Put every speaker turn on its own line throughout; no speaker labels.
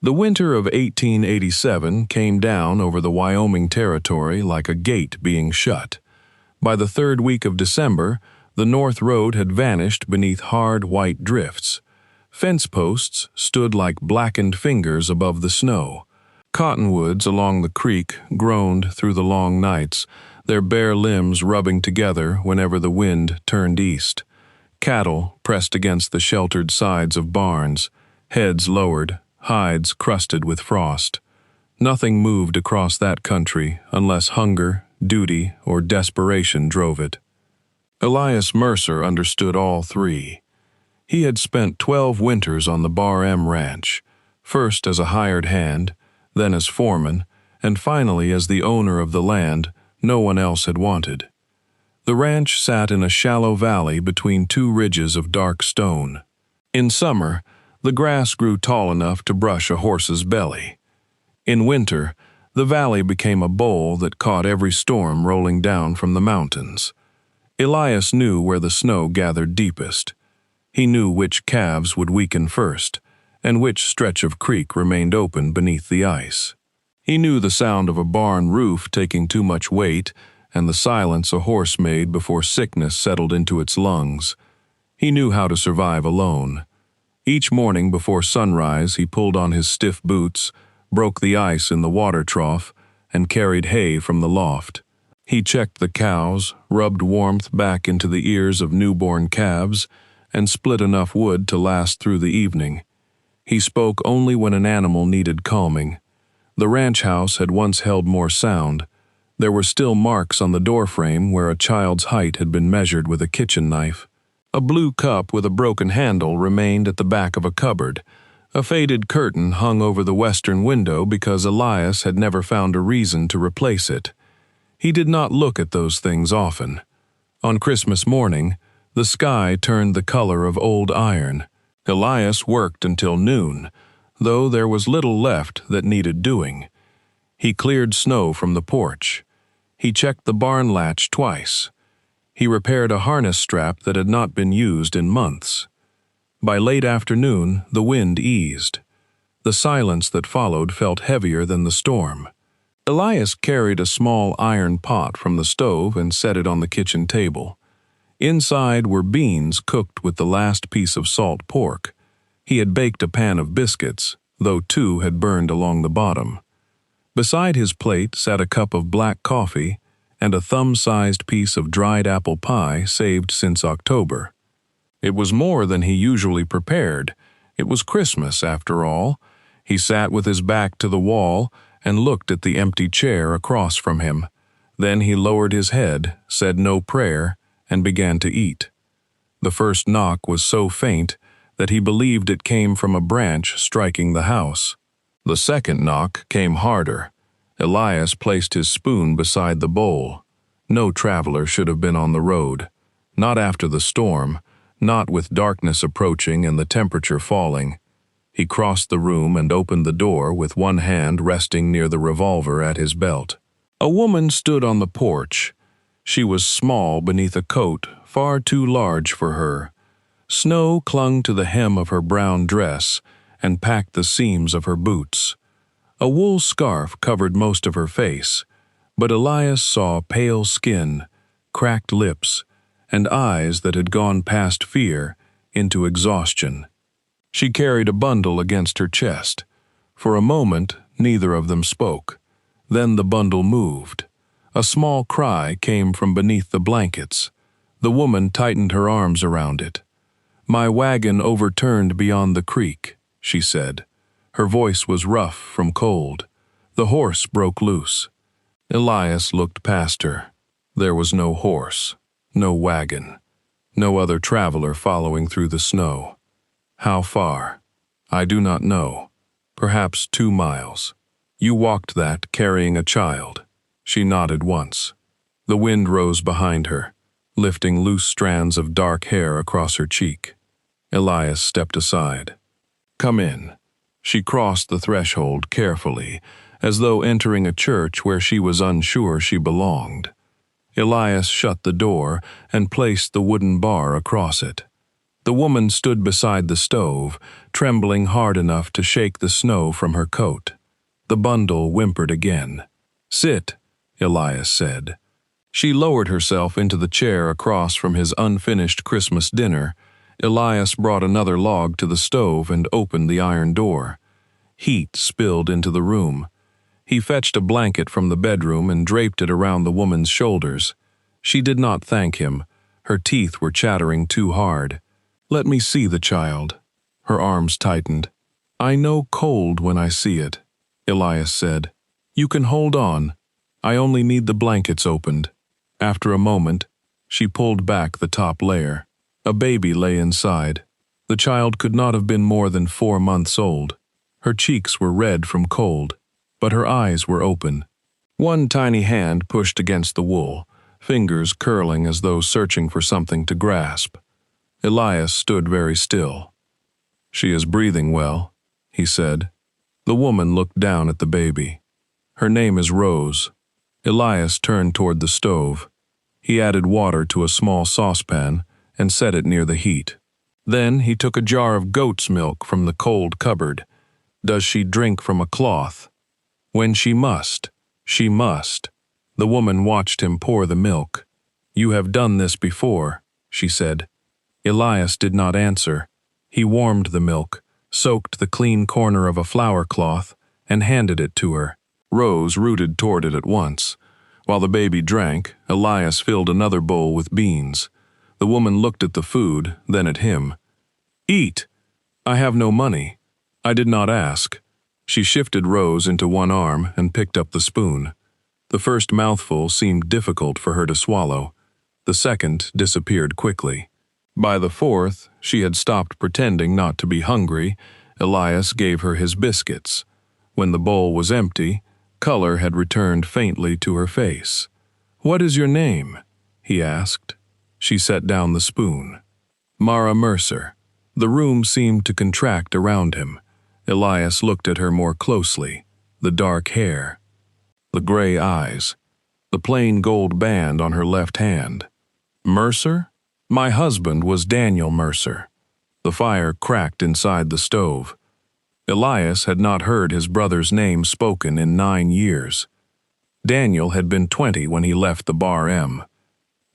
The winter of 1887 came down over the Wyoming territory like a gate being shut. By the third week of December, the North Road had vanished beneath hard white drifts. Fence posts stood like blackened fingers above the snow. Cottonwoods along the creek groaned through the long nights, their bare limbs rubbing together whenever the wind turned east. Cattle pressed against the sheltered sides of barns, heads lowered, hides crusted with frost. Nothing moved across that country unless hunger, duty, or desperation drove it. Elias Mercer understood all three. He had spent 12 winters on the Bar M ranch, first as a hired hand, then as foreman, and finally as the owner of the land no one else had wanted. The ranch sat in a shallow valley between two ridges of dark stone. In summer, the grass grew tall enough to brush a horse's belly. In winter, the valley became a bowl that caught every storm rolling down from the mountains. Elias knew where the snow gathered deepest. He knew which calves would weaken first, and which stretch of creek remained open beneath the ice. He knew the sound of a barn roof taking too much weight and the silence a horse made before sickness settled into its lungs. He knew how to survive alone. Each morning before sunrise, he pulled on his stiff boots, broke the ice in the water trough, and carried hay from the loft. He checked the cows, rubbed warmth back into the ears of newborn calves, and split enough wood to last through the evening. He spoke only when an animal needed calming. The ranch house had once held more sound. There were still marks on the doorframe where a child's height had been measured with a kitchen knife. A blue cup with a broken handle remained at the back of a cupboard. A faded curtain hung over the western window because Elias had never found a reason to replace it. He did not look at those things often. On Christmas morning, the sky turned the color of old iron. Elias worked until noon, though there was little left that needed doing. He cleared snow from the porch. He checked the barn latch twice. He repaired a harness strap that had not been used in months. By late afternoon, the wind eased. The silence that followed felt heavier than the storm. Elias carried a small iron pot from the stove and set it on the kitchen table. Inside were beans cooked with the last piece of salt pork. He had baked a pan of biscuits, though 2 had burned along the bottom. Beside his plate sat a cup of black coffee and a thumb-sized piece of dried apple pie saved since October. It was more than he usually prepared. It was Christmas, after all. He sat with his back to the wall and looked at the empty chair across from him. Then he lowered his head, said no prayer, and began to eat. The first knock was so faint that he believed it came from a branch striking the house. The second knock came harder. Elias placed his spoon beside the bowl. No traveler should have been on the road. Not after the storm, not with darkness approaching and the temperature falling. He crossed the room and opened the door with one hand resting near the revolver at his belt. A woman stood on the porch. She was small beneath a coat far too large for her. Snow clung to the hem of her brown dress and packed the seams of her boots. A wool scarf covered most of her face, but Elias saw pale skin, cracked lips, and eyes that had gone past fear into exhaustion. She carried a bundle against her chest. For a moment, neither of them spoke. Then the bundle moved. A small cry came from beneath the blankets. The woman tightened her arms around it. "My wagon overturned beyond the creek," she said. Her voice was rough from cold. The horse broke loose. Elias looked past her. There was no horse, no wagon, no other traveler following through the snow. How far? I do not know. Perhaps 2 miles. You walked that carrying a child. She nodded once. The wind rose behind her, lifting loose strands of dark hair across her cheek. Elias stepped aside. "Come in." She crossed the threshold carefully, as though entering a church where she was unsure she belonged. Elias shut the door and placed the wooden bar across it. The woman stood beside the stove, trembling hard enough to shake the snow from her coat. The bundle whimpered again. "Sit," Elias said. She lowered herself into the chair across from his unfinished Christmas dinner. Elias brought another log to the stove and opened the iron door. Heat spilled into the room. He fetched a blanket from the bedroom and draped it around the woman's shoulders. She did not thank him. Her teeth were chattering too hard. "Let me see the child." Her arms tightened. "I know cold when I see it," Elias said. "You can hold on. I only need the blankets opened." After a moment, she pulled back the top layer. A baby lay inside. The child could not have been more than 4 months old. Her cheeks were red from cold, but her eyes were open. One tiny hand pushed against the wool, fingers curling as though searching for something to grasp. Elias stood very still. "She is breathing well," he said. The woman looked down at the baby. "Her name is Rose." Elias turned toward the stove. He added water to a small saucepan and set it near the heat. Then he took a jar of goat's milk from the cold cupboard. "Does she drink from a cloth?" "When she must, she must." The woman watched him pour the milk. "You have done this before," she said. Elias did not answer. He warmed the milk, soaked the clean corner of a flour cloth, and handed it to her. Rose rooted toward it at once. While the baby drank, Elias filled another bowl with beans. The woman looked at the food, then at him. "Eat." "I have no money." "I did not ask." She shifted Rose into one arm and picked up the spoon. The first mouthful seemed difficult for her to swallow. The second disappeared quickly. By the fourth, she had stopped pretending not to be hungry. Elias gave her his biscuits. When the bowl was empty, color had returned faintly to her face. "What is your name?" he asked. She set down the spoon. "Mara Mercer." The room seemed to contract around him. Elias looked at her more closely. The dark hair, the gray eyes, the plain gold band on her left hand. "Mercer? My husband was Daniel Mercer." The fire cracked inside the stove. Elias had not heard his brother's name spoken in 9 years. Daniel had been 20 when he left the Bar M.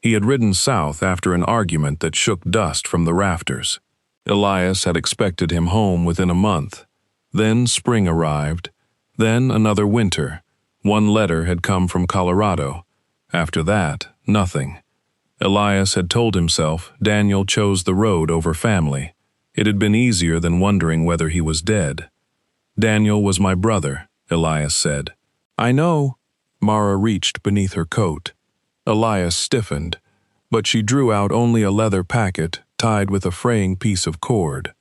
He had ridden south after an argument that shook dust from the rafters. Elias had expected him home within a month. Then spring arrived. Then another winter. One letter had come from Colorado. After that, nothing. Elias had told himself Daniel chose the road over family. It had been easier than wondering whether he was dead. "Daniel was my brother," Elias said. "I know." Mara reached beneath her coat. Elias stiffened, but she drew out only a leather packet tied with a fraying piece of cord.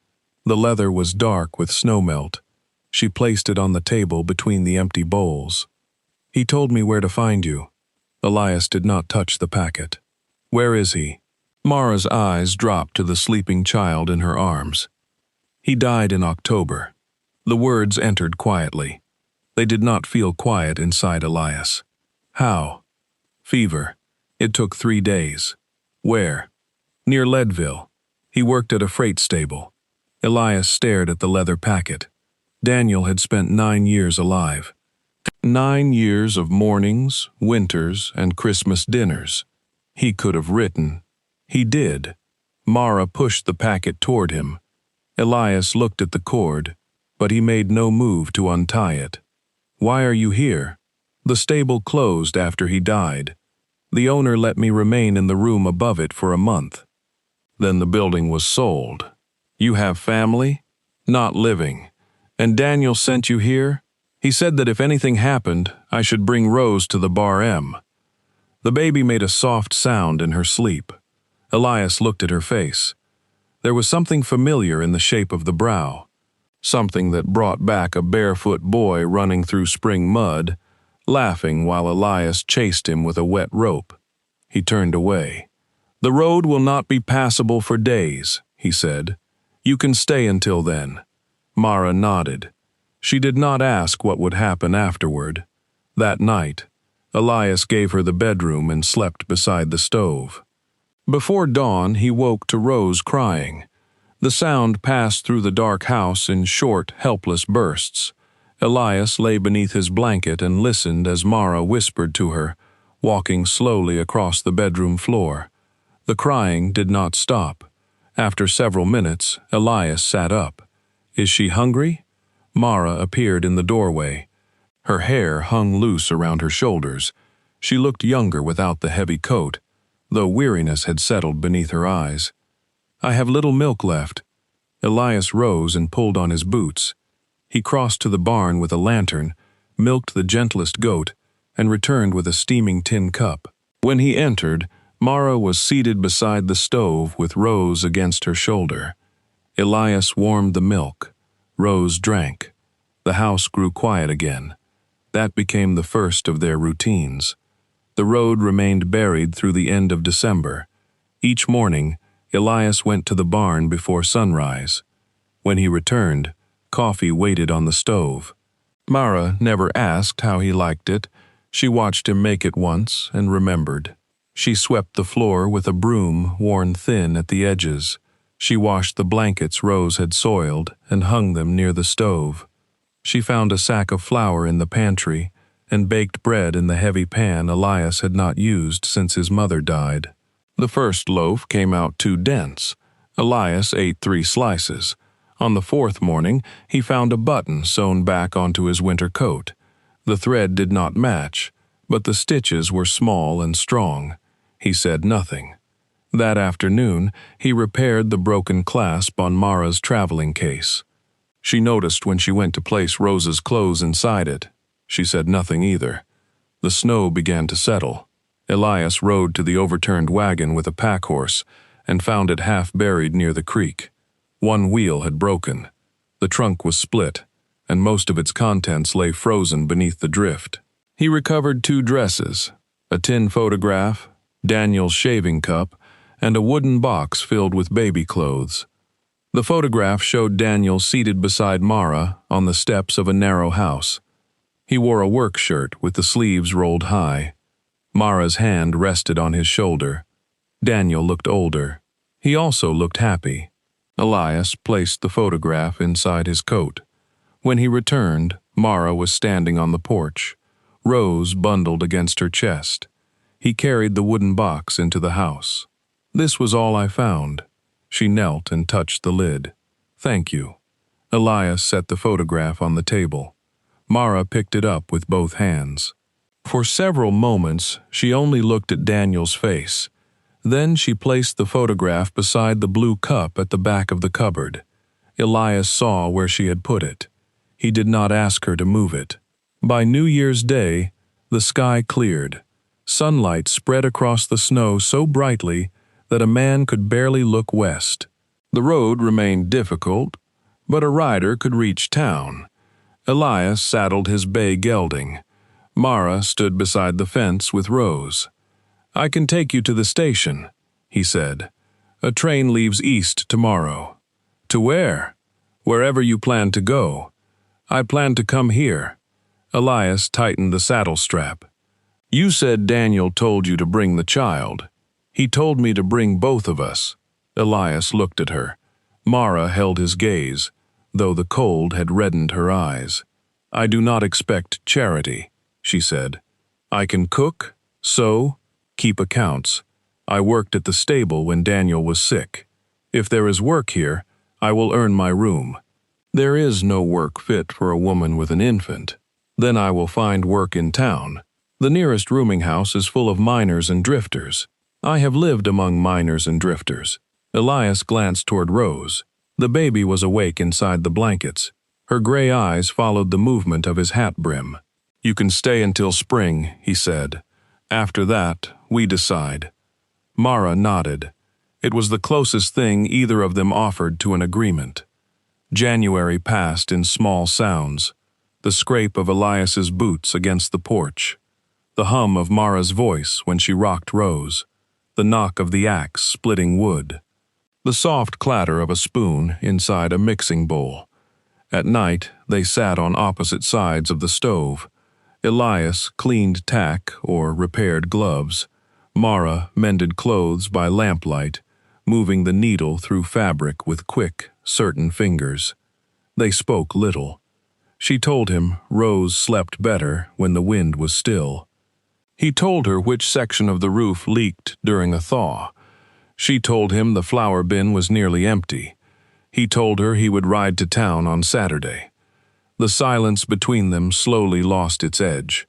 The leather was dark with snowmelt. She placed it on the table between the empty bowls. "He told me where to find you." Elias did not touch the packet. "Where is he?" Mara's eyes dropped to the sleeping child in her arms. "He died in October." The words entered quietly. They did not feel quiet inside Elias. "How?" "Fever. It took 3 days." "Where?" "Near Leadville. He worked at a freight stable." Elias stared at the leather packet. Daniel had spent 9 years alive. 9 years of mornings, winters, and Christmas dinners. He could have written. He did. Mara pushed the packet toward him. Elias looked at the cord, but he made no move to untie it. "Why are you here?" "The stable closed after he died. The owner let me remain in the room above it for a month." "Then the building was sold. You have family?" "Not living. And Daniel sent you here? He said that if anything happened, I should bring Rose to the Bar M." The baby made a soft sound in her sleep. Elias looked at her face. There was something familiar in the shape of the brow, something that brought back a barefoot boy running through spring mud, laughing while Elias chased him with a wet rope. He turned away. "The road will not be passable for days," he said. "You can stay until then." Mara nodded. She did not ask what would happen afterward. That night, Elias gave her the bedroom and slept beside the stove. Before dawn, he woke to Rose crying. The sound passed through the dark house in short, helpless bursts. Elias lay beneath his blanket and listened as Mara whispered to her, walking slowly across the bedroom floor. The crying did not stop. After several minutes, Elias sat up. "Is she hungry?" Mara appeared in the doorway. Her hair hung loose around her shoulders. She looked younger without the heavy coat, though weariness had settled beneath her eyes. "I have little milk left." Elias rose and pulled on his boots. He crossed to the barn with a lantern, milked the gentlest goat, and returned with a steaming tin cup. When he entered, Mara was seated beside the stove with Rose against her shoulder. Elias warmed the milk. Rose drank. The house grew quiet again. That became the first of their routines. The road remained buried through the end of December. Each morning, Elias went to the barn before sunrise. When he returned, coffee waited on the stove. Mara never asked how he liked it. She watched him make it once and remembered. She swept the floor with a broom worn thin at the edges. She washed the blankets Rose had soiled and hung them near the stove. She found a sack of flour in the pantry and baked bread in the heavy pan Elias had not used since his mother died. The first loaf came out too dense. Elias ate 3 slices. On the 4th morning, he found a button sewn back onto his winter coat. The thread did not match, but the stitches were small and strong. He said nothing. That afternoon, he repaired the broken clasp on Mara's traveling case. She noticed when she went to place Rose's clothes inside it. She said nothing either. The snow began to settle. Elias rode to the overturned wagon with a pack horse and found it half buried near the creek. One wheel had broken. The trunk was split, and most of its contents lay frozen beneath the drift. He recovered 2 dresses, a tin photograph, Daniel's shaving cup, and a wooden box filled with baby clothes. The photograph showed Daniel seated beside Mara on the steps of a narrow house. He wore a work shirt with the sleeves rolled high. Mara's hand rested on his shoulder. Daniel looked older. He also looked happy. Elias placed the photograph inside his coat. When he returned, Mara was standing on the porch, Rose bundled against her chest. He carried the wooden box into the house. "This was all I found." She knelt and touched the lid. "Thank you." Elias set the photograph on the table. Mara picked it up with both hands. For several moments, she only looked at Daniel's face. Then she placed the photograph beside the blue cup at the back of the cupboard. Elias saw where she had put it. He did not ask her to move it. By New Year's Day, the sky cleared. Sunlight spread across the snow so brightly that a man could barely look west. The road remained difficult, but a rider could reach town. Elias saddled his bay gelding. Mara stood beside the fence with Rose. "I can take you to the station," he said. "A train leaves east tomorrow." "To where?" "Wherever you plan to go." "I plan to come here." Elias tightened the saddle strap. "You said Daniel told you to bring the child." "He told me to bring both of us." Elias looked at her. Mara held his gaze, though the cold had reddened her eyes. "I do not expect charity," she said. "I can cook, sew, keep accounts. I worked at the stable when Daniel was sick. If there is work here, I will earn my room. There is no work fit for a woman with an infant. Then I will find work in town. The nearest rooming house is full of miners and drifters. I have lived among miners and drifters." Elias glanced toward Rose. The baby was awake inside the blankets. Her gray eyes followed the movement of his hat brim. "You can stay until spring," he said. "After that, we decide." Mara nodded. It was the closest thing either of them offered to an agreement. January passed in small sounds. The scrape of Elias's boots against the porch. The hum of Mara's voice when she rocked Rose. The knock of the axe splitting wood. The soft clatter of a spoon inside a mixing bowl. At night, they sat on opposite sides of the stove. Elias cleaned tack or repaired gloves. Mara mended clothes by lamplight, moving the needle through fabric with quick, certain fingers. They spoke little. She told him Rose slept better when the wind was still. He told her which section of the roof leaked during a thaw. She told him the flour bin was nearly empty. He told her he would ride to town on Saturday. The silence between them slowly lost its edge.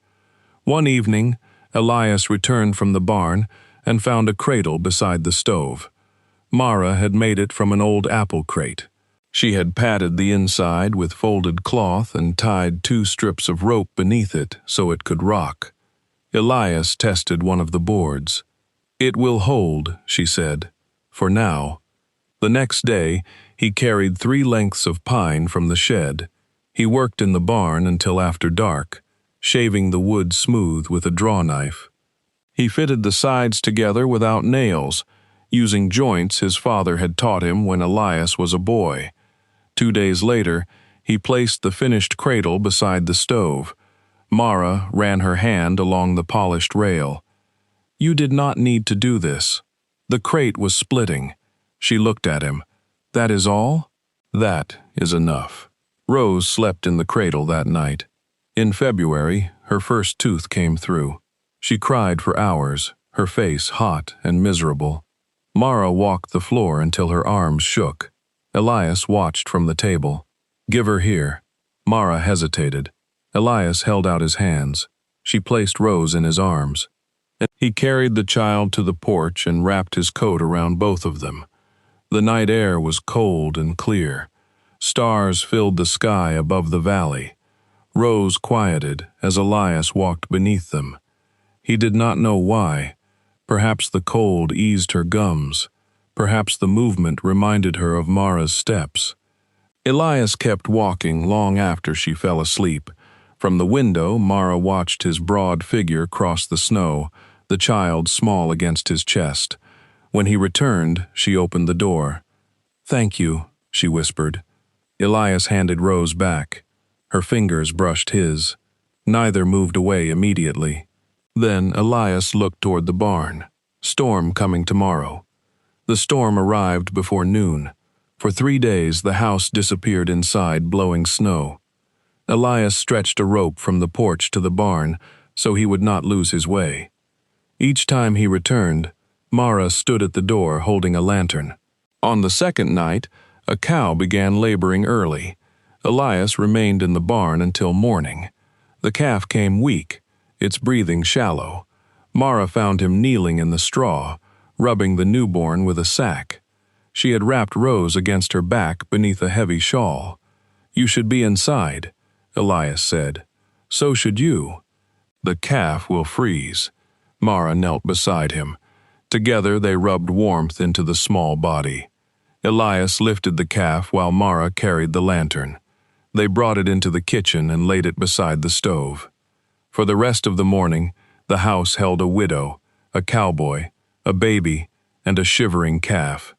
One evening, Elias returned from the barn and found a cradle beside the stove. Mara had made it from an old apple crate. She had padded the inside with folded cloth and tied 2 strips of rope beneath it so it could rock. Elias tested one of the boards. "It will hold," she said, "for now." The next day, he carried 3 lengths of pine from the shed. He worked in the barn until after dark, shaving the wood smooth with a draw knife. He fitted the sides together without nails, using joints his father had taught him when Elias was a boy. 2 days later, he placed the finished cradle beside the stove. Mara ran her hand along the polished rail. "You did not need to do this." The crate was splitting. She looked at him. "That is all?" "That is enough." Rose slept in the cradle that night. In February, her first tooth came through. She cried for hours, her face hot and miserable. Mara walked the floor until her arms shook. Elias watched from the table. "Give her here." Mara hesitated. Elias held out his hands. She placed Rose in his arms. He carried the child to the porch and wrapped his coat around both of them. The night air was cold and clear. Stars filled the sky above the valley. Rose quieted as Elias walked beneath them. He did not know why. Perhaps the cold eased her gums. Perhaps the movement reminded her of Mara's steps. Elias kept walking long after she fell asleep. From the window, Mara watched his broad figure cross the snow, the child small against his chest. When he returned, she opened the door. "Thank you," she whispered. Elias handed Rose back. Her fingers brushed his. Neither moved away immediately. Then Elias looked toward the barn. Storm coming tomorrow. The storm arrived before noon. For 3 days the house disappeared inside, blowing snow. Elias stretched a rope from the porch to the barn so he would not lose his way. Each time he returned, Mara stood at the door holding a lantern. On the second night, a cow began laboring early. Elias remained in the barn until morning. The calf came weak, its breathing shallow. Mara found him kneeling in the straw, rubbing the newborn with a sack. She had wrapped Rose against her back beneath a heavy shawl. "You should be inside," Elias said. "So should you." "The calf will freeze." Mara knelt beside him. Together they rubbed warmth into the small body. Elias lifted the calf while Mara carried the lantern. They brought it into the kitchen and laid it beside the stove. For the rest of the morning, the house held a widow, a cowboy, a baby, and a shivering calf.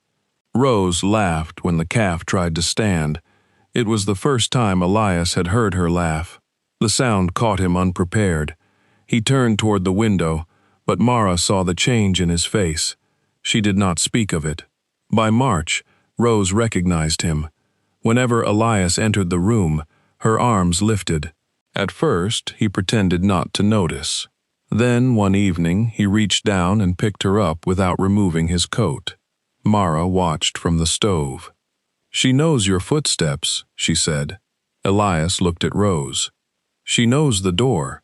Rose laughed when the calf tried to stand. It was the first time Elias had heard her laugh. The sound caught him unprepared. He turned toward the window, but Mara saw the change in his face. She did not speak of it. By March, Rose recognized him. Whenever Elias entered the room, her arms lifted. At first, he pretended not to notice. Then, one evening, he reached down and picked her up without removing his coat. Mara watched from the stove. "She knows your footsteps," she said. Elias looked at Rose. "She knows the door.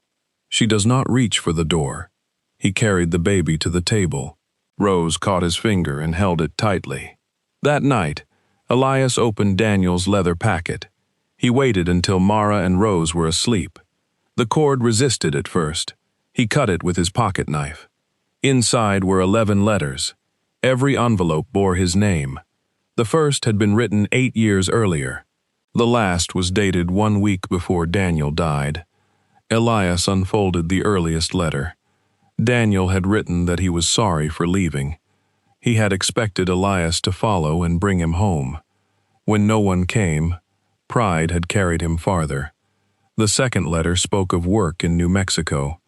She does not reach for the door." He carried the baby to the table. Rose caught his finger and held it tightly. That night, Elias opened Daniel's leather packet. He waited until Mara and Rose were asleep. The cord resisted at first. He cut it with his pocket knife. Inside were 11 letters. Every envelope bore his name. The first had been written 8 years earlier. The last was dated 1 week before Daniel died. Elias unfolded the earliest letter. Daniel had written that he was sorry for leaving. He had expected Elias to follow and bring him home. When no one came, pride had carried him farther. The second letter spoke of work in New Mexico.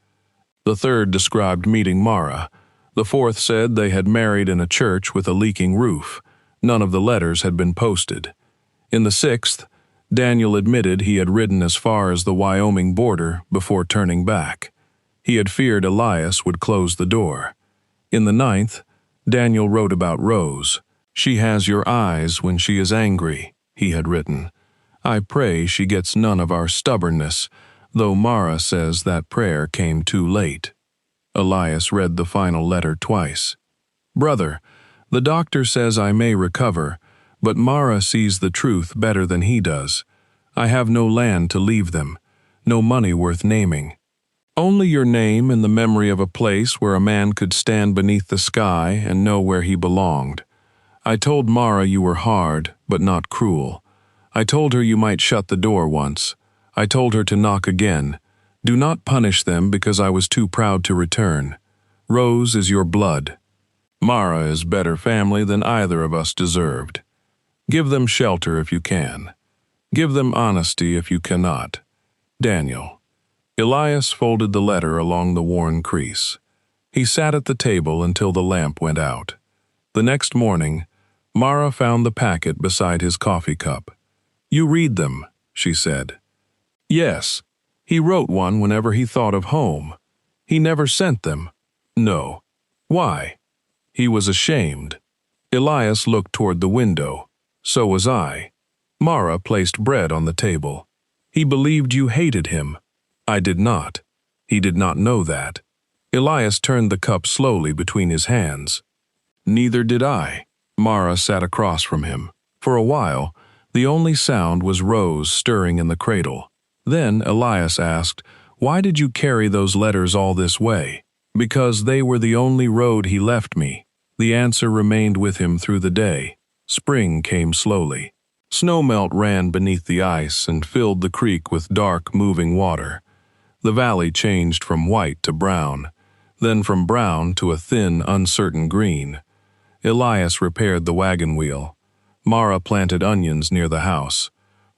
The third described meeting Mara, The fourth said they had married in a church with a leaking roof. None of the letters had been posted. In the sixth, Daniel admitted he had ridden as far as the Wyoming border before turning back. He had feared Elias would close the door. In the ninth, Daniel wrote about Rose. "She has your eyes when she is angry," he had written. "I pray she gets none of our stubbornness, though Mara says that prayer came too late." Elias read the final letter twice. "Brother, the doctor says I may recover, but Mara sees the truth better than he does. I have no land to leave them, no money worth naming. Only your name and the memory of a place where a man could stand beneath the sky and know where he belonged. I told Mara you were hard, but not cruel. I told her you might shut the door once. I told her to knock again. Do not punish them because I was too proud to return. Rose is your blood. Mara is better family than either of us deserved. Give them shelter if you can. Give them honesty if you cannot. Daniel." Elias folded the letter along the worn crease. He sat at the table until the lamp went out. The next morning, Mara found the packet beside his coffee cup. "You read them," she said. "Yes. He wrote one whenever he thought of home. He never sent them." "No. Why?" "He was ashamed." Elias looked toward the window. "So was I." Mara placed bread on the table. "He believed you hated him." "I did not. He did not know that." Elias turned the cup slowly between his hands. "Neither did I." Mara sat across from him. For a while, the only sound was Rose stirring in the cradle. Then Elias asked, "Why did you carry those letters all this way?" "Because they were the only road he left me." The answer remained with him through the day. Spring came slowly. Snowmelt ran beneath the ice and filled the creek with dark, moving water. The valley changed from white to brown, then from brown to a thin, uncertain green. Elias repaired the wagon wheel. Mara planted onions near the house.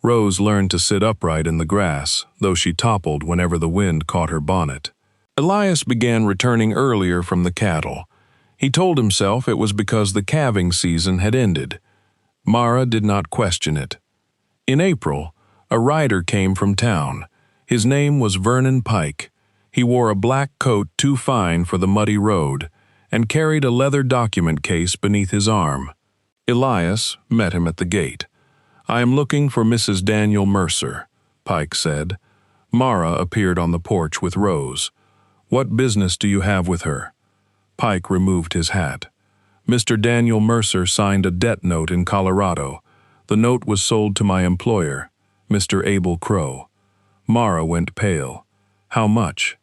Rose learned to sit upright in the grass, though she toppled whenever the wind caught her bonnet. Elias began returning earlier from the cattle. He told himself it was because the calving season had ended. Mara did not question it. In April, a rider came from town. His name was Vernon Pike. He wore a black coat too fine for the muddy road and carried a leather document case beneath his arm. Elias met him at the gate. "I am looking for Mrs. Daniel Mercer," Pike said. Mara appeared on the porch with Rose. "What business do you have with her?" Pike removed his hat. "Mr. Daniel Mercer signed a debt note in Colorado. The note was sold to my employer, Mr. Abel Crow." Mara went pale. "How much?"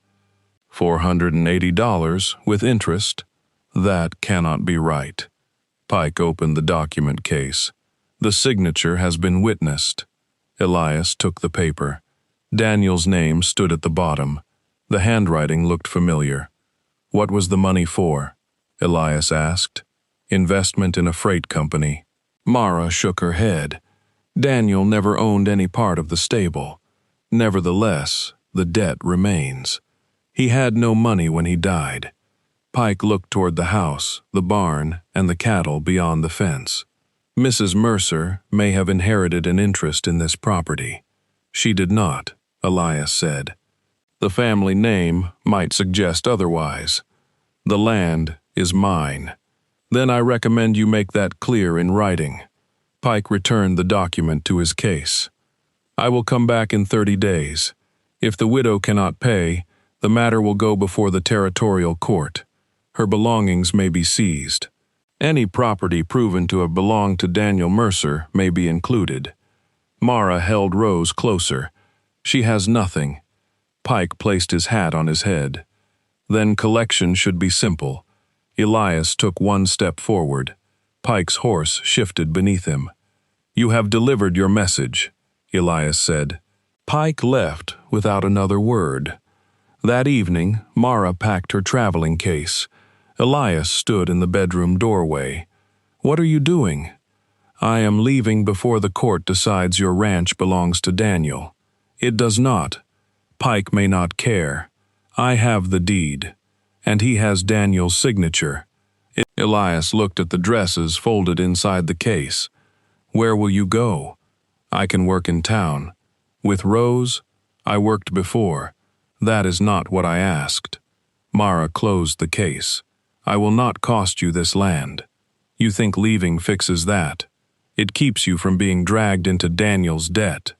$480 with interest." "That cannot be right." Pike opened the document case. "The signature has been witnessed." Elias took the paper. Daniel's name stood at the bottom. The handwriting looked familiar. "What was the money for?" Elias asked. "Investment in a freight company." Mara shook her head. "Daniel never owned any part of the stable. Nevertheless, the debt remains. He had no money when he died." Pike looked toward the house, the barn, and the cattle beyond the fence. "Mrs. Mercer may have inherited an interest in this property." "She did not," Elias said. "The family name might suggest otherwise. The land is mine." "Then I recommend you make that clear in writing." Pike returned the document to his case. "I will come back in 30 days. If the widow cannot pay, the matter will go before the territorial court. Her belongings may be seized. Any property proven to have belonged to Daniel Mercer may be included." Mara held Rose closer. "She has nothing." Pike placed his hat on his head. "Then collection should be simple." Elias took one step forward. Pike's horse shifted beneath him. "You have delivered your message," Elias said. Pike left without another word. That evening, Mara packed her traveling case. Elias stood in the bedroom doorway. "What are you doing?" "I am leaving before the court decides your ranch belongs to Daniel." "It does not. Pike may not care. I have the deed." And he has Daniel's signature. Elias looked at the dresses folded inside the case. Where will you go? I can work in town. With Rose, I worked before. That is not what I asked. Mara closed the case. I will not cost you this land. You think leaving fixes that. It keeps you from being dragged into Daniel's debt.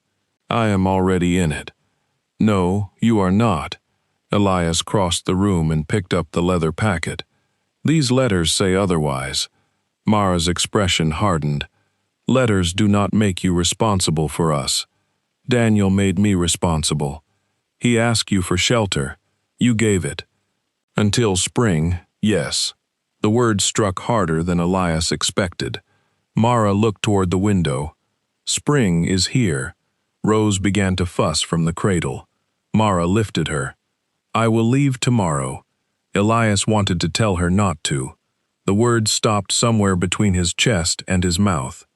I am already in it. No, you are not. Elias crossed the room and picked up the leather packet. These letters say otherwise. Mara's expression hardened. Letters do not make you responsible for us. Daniel made me responsible. He asked you for shelter. You gave it. Until spring, yes. The words struck harder than Elias expected. Mara looked toward the window. Spring is here. Rose began to fuss from the cradle. Mara lifted her. I will leave tomorrow. Elias wanted to tell her not to. The words stopped somewhere between his chest and his mouth.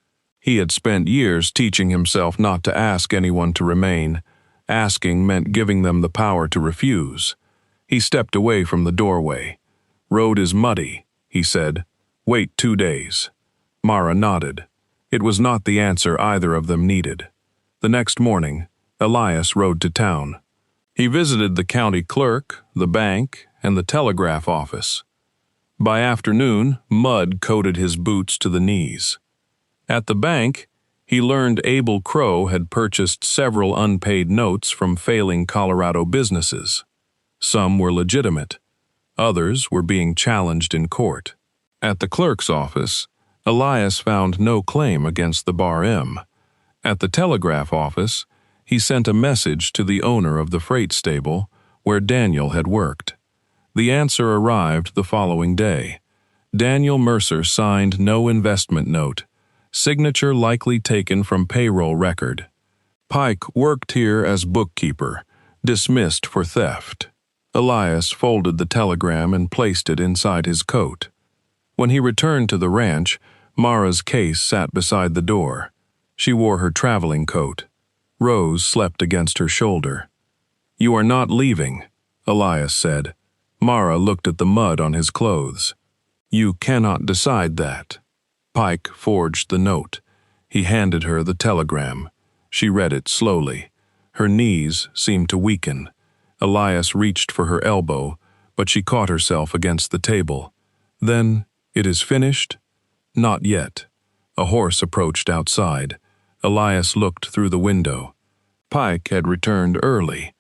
He had spent years teaching himself not to ask anyone to remain. Asking meant giving them the power to refuse. He stepped away from the doorway. Road is muddy, he said. Wait 2 days. Mara nodded. It was not the answer either of them needed. The next morning, Elias rode to town. He visited the county clerk, the bank, and the telegraph office. By afternoon, mud coated his boots to the knees. At the bank, he learned Abel Crow had purchased several unpaid notes from failing Colorado businesses. Some were legitimate. Others were being challenged in court. At the clerk's office, Elias found no claim against the Bar M. At the telegraph office, he sent a message to the owner of the freight stable where Daniel had worked. The answer arrived the following day. Daniel Mercer signed no investment note. Signature likely taken from payroll record. Pike worked here as bookkeeper, dismissed for theft. Elias folded the telegram and placed it inside his coat. When he returned to the ranch, Mara's case sat beside the door. She wore her traveling coat. Rose slept against her shoulder. You are not leaving, Elias said. Mara looked at the mud on his clothes. You cannot decide that. Pike forged the note. He handed her the telegram. She read it slowly. Her knees seemed to weaken. Elias reached for her elbow, but she caught herself against the table. Then, it is finished? Not yet. A horse approached outside. Elias looked through the window. Pike had returned early.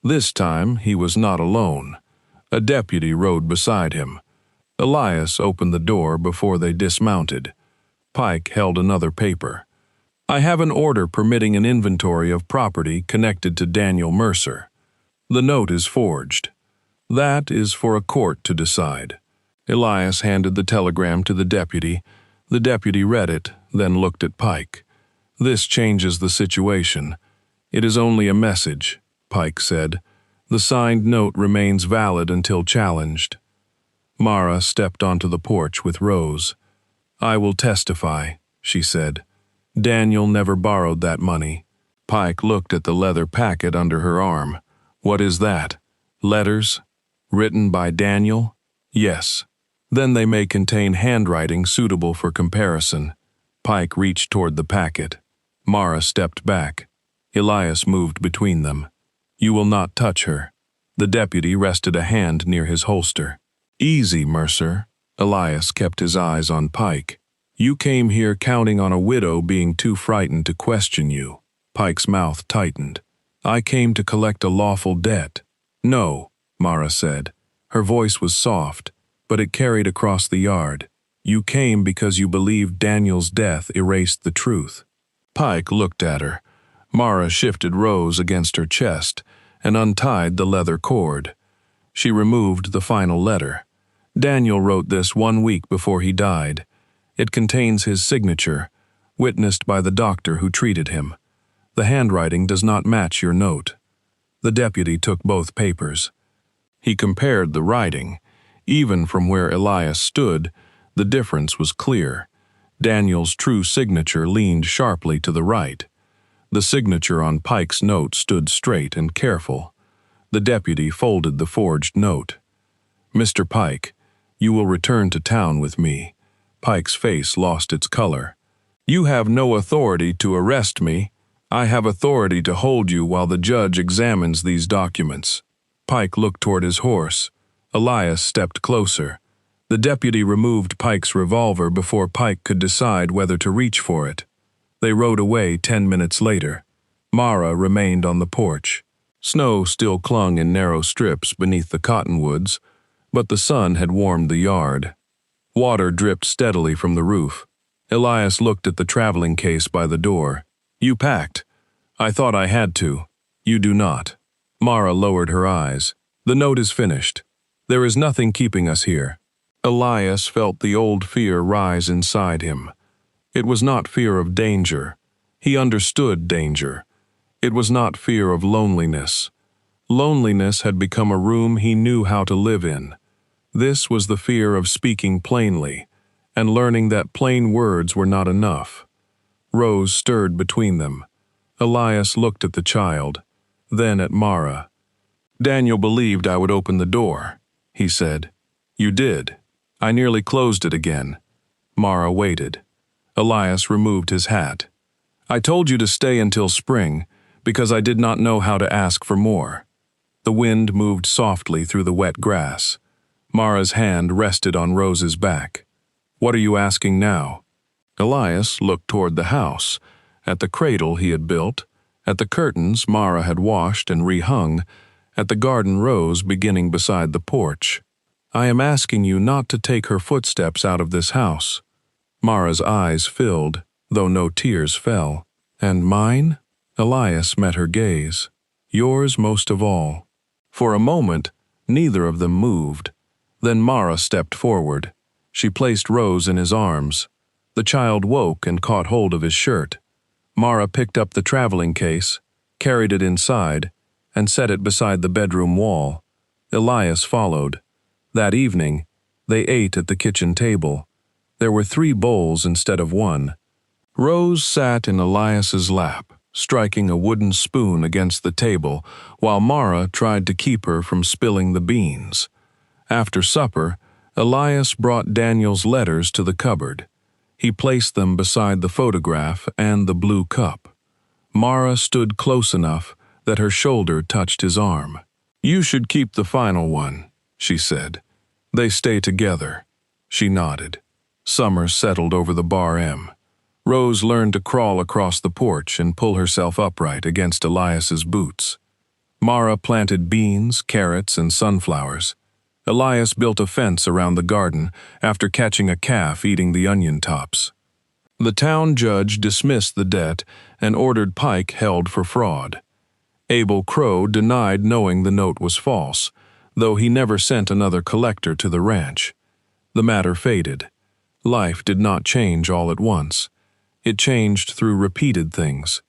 This time he was not alone. A deputy rode beside him. Elias opened the door before they dismounted. Pike held another paper. I have an order permitting an inventory of property connected to Daniel Mercer. The note is forged. That is for a court to decide. Elias handed the telegram to the deputy. The deputy read it, then looked at Pike. This changes the situation. It is only a message, Pike said. The signed note remains valid until challenged. Mara stepped onto the porch with Rose. I will testify, she said. Daniel never borrowed that money. Pike looked at the leather packet under her arm. What is that? Letters? Written by Daniel? Yes. Then they may contain handwriting suitable for comparison. Pike reached toward the packet. Mara stepped back. Elias moved between them. You will not touch her. The deputy rested a hand near his holster. Easy, Mercer. Elias kept his eyes on Pike. You came here counting on a widow being too frightened to question you. Pike's mouth tightened. I came to collect a lawful debt. No, Mara said. Her voice was soft, but it carried across the yard. You came because you believed Daniel's death erased the truth. Pike looked at her. Mara shifted Rose against her chest and untied the leather cord. She removed the final letter. Daniel wrote this 1 week before he died. It contains his signature, witnessed by the doctor who treated him. The handwriting does not match your note. The deputy took both papers. He compared the writing. Even from where Elias stood, the difference was clear. Daniel's true signature leaned sharply to the right. The signature on Pike's note stood straight and careful. The deputy folded the forged note. "Mr. Pike, you will return to town with me." Pike's face lost its color. "You have no authority to arrest me. I have authority to hold you while the judge examines these documents." Pike looked toward his horse. Elias stepped closer. The deputy removed Pike's revolver before Pike could decide whether to reach for it. They rode away 10 minutes later. Mara remained on the porch. Snow still clung in narrow strips beneath the cottonwoods, but the sun had warmed the yard. Water dripped steadily from the roof. Elias looked at the traveling case by the door. "You packed. I thought I had to. You do not." Mara lowered her eyes. "The note is finished. There is nothing keeping us here." Elias felt the old fear rise inside him. It was not fear of danger. He understood danger. It was not fear of loneliness. Loneliness had become a room he knew how to live in. This was the fear of speaking plainly, and learning that plain words were not enough. Rose stirred between them. Elias looked at the child, then at Mara. "Daniel believed I would open the door," he said. "You did. I nearly closed it again." Mara waited. Elias removed his hat. "I told you to stay until spring, because I did not know how to ask for more." The wind moved softly through the wet grass. Mara's hand rested on Rose's back. "What are you asking now?" Elias looked toward the house, at the cradle he had built, at the curtains Mara had washed and rehung, at the garden rose beginning beside the porch. "I am asking you not to take her footsteps out of this house." Mara's eyes filled, though no tears fell. "And mine?" Elias met her gaze. "Yours most of all." For a moment, neither of them moved. Then Mara stepped forward. She placed Rose in his arms. The child woke and caught hold of his shirt. Mara picked up the traveling case, carried it inside, and set it beside the bedroom wall. Elias followed. That evening, they ate at the kitchen table. There were 3 bowls instead of 1. Rose sat in Elias's lap, striking a wooden spoon against the table, while Mara tried to keep her from spilling the beans. After supper, Elias brought Daniel's letters to the cupboard. He placed them beside the photograph and the blue cup. Mara stood close enough that her shoulder touched his arm. "You should keep the final one," she said. "They stay together." She nodded. Summer settled over the bar M. Rose learned to crawl across the porch and pull herself upright against Elias's boots. Mara planted beans, carrots, and sunflowers. Elias built a fence around the garden after catching a calf eating the onion tops. The town judge dismissed the debt and ordered Pike held for fraud. Abel Crow denied knowing the note was false, though he never sent another collector to the ranch. The matter faded. Life did not change all at once. It changed through repeated things.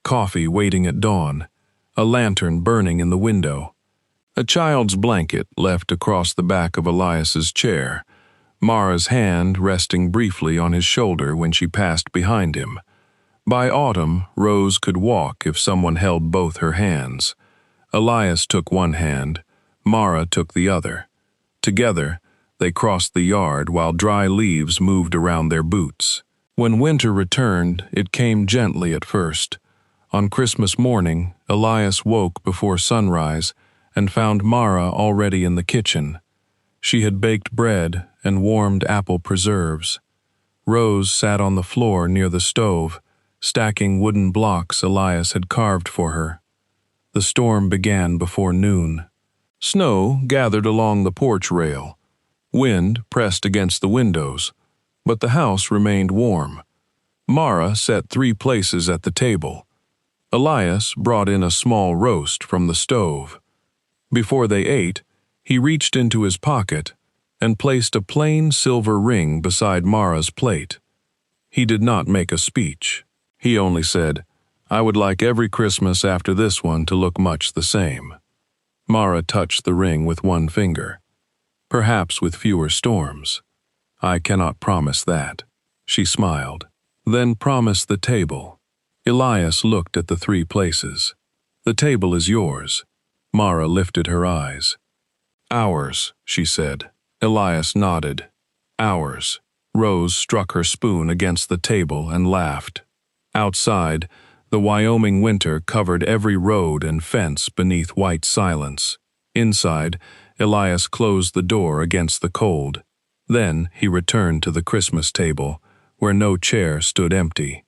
Coffee waiting at dawn, a lantern burning in the window, a child's blanket left across the back of Elias's chair, Mara's hand resting briefly on his shoulder when she passed behind him. By autumn, Rose could walk if someone held both her hands. Elias took one hand, Mara took the other. Together, they crossed the yard while dry leaves moved around their boots. When winter returned, it came gently at first. On Christmas morning, Elias woke before sunrise and found Mara already in the kitchen. She had baked bread and warmed apple preserves. Rose sat on the floor near the stove, stacking wooden blocks Elias had carved for her. The storm began before noon. Snow gathered along the porch rail. Wind pressed against the windows, but the house remained warm. Mara set 3 places at the table. Elias brought in a small roast from the stove. Before they ate, he reached into his pocket and placed a plain silver ring beside Mara's plate. He did not make a speech. He only said, "I would like every Christmas after this one to look much the same." Mara touched the ring with one finger. "Perhaps with fewer storms. I cannot promise that." She smiled. "Then promise the table." Elias looked at the 3 places. "The table is yours." Mara lifted her eyes. Hours, she said. Elias nodded. Hours. Rose struck her spoon against the table and laughed. Outside, the Wyoming winter covered every road and fence beneath white silence. Inside, Elias closed the door against the cold. Then he returned to the Christmas table, where no chair stood empty.